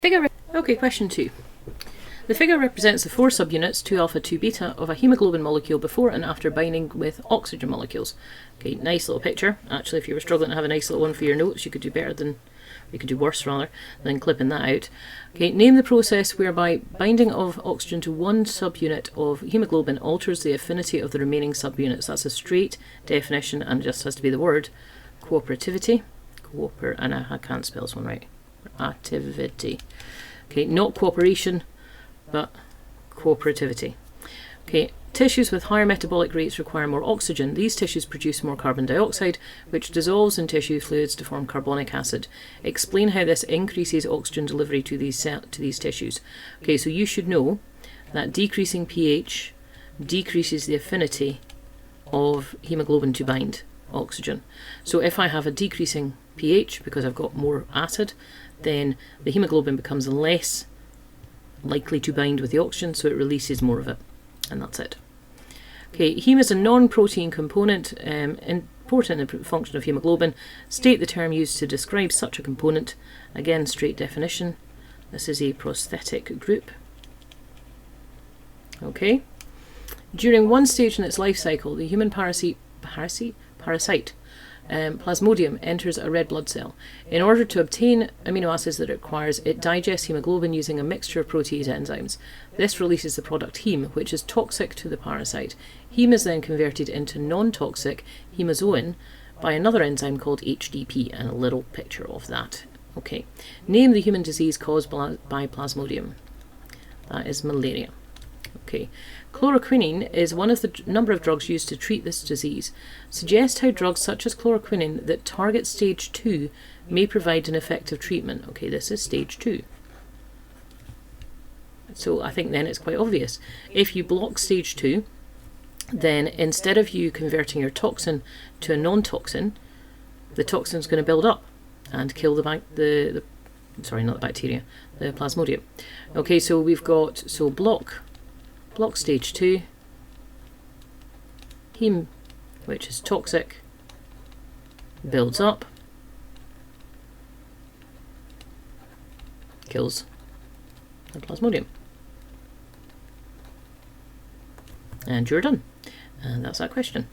Okay, question 2. The figure represents the 4 subunits, 2 alpha, 2 beta, of a hemoglobin molecule before and after binding with oxygen molecules. Okay, nice little picture. Actually, if you were struggling to have a nice little one for your notes, you could do worse than clipping that out. Okay, name the process whereby binding of oxygen to one subunit of hemoglobin alters the affinity of the remaining subunits. That's a straight definition and it just has to be the word cooperativity. And I can't spell this one right. Cooperativity. Okay, not cooperation, but cooperativity. Okay, tissues with higher metabolic rates require more oxygen. These tissues produce more carbon dioxide, which dissolves in tissue fluids to form carbonic acid. Explain how this increases oxygen delivery to these tissues. Okay, so you should know that decreasing pH decreases the affinity of hemoglobin to bind oxygen. So if I have a decreasing pH because I've got more acid, then the hemoglobin becomes less likely to bind with the oxygen, so it releases more of it, and that's it. Okay, heme is a non-protein component, important in the function of hemoglobin. State the term used to describe such a component. Again, straight definition. This is a prosthetic group. Okay. During one stage in its life cycle, the human parasite Plasmodium enters a red blood cell. In order to obtain amino acids that it requires, it digests hemoglobin using a mixture of protease enzymes. This releases the product heme, which is toxic to the parasite. Heme is then converted into non-toxic hemozoin by another enzyme called HDP, and a little picture of that. Okay, name the human disease caused by Plasmodium. That is malaria. Okay, chloroquine is one of the number of drugs used to treat this disease. Suggest how drugs such as chloroquine that target stage 2 may provide an effective treatment. Okay, this is stage 2. So I think then it's quite obvious. If you block stage 2, then instead of you converting your toxin to a non-toxin, the toxin's going to build up and kill the Plasmodium. Okay, so we've got, block stage 2, heme, which is toxic, builds up, kills the Plasmodium. And you're done. And that's that question.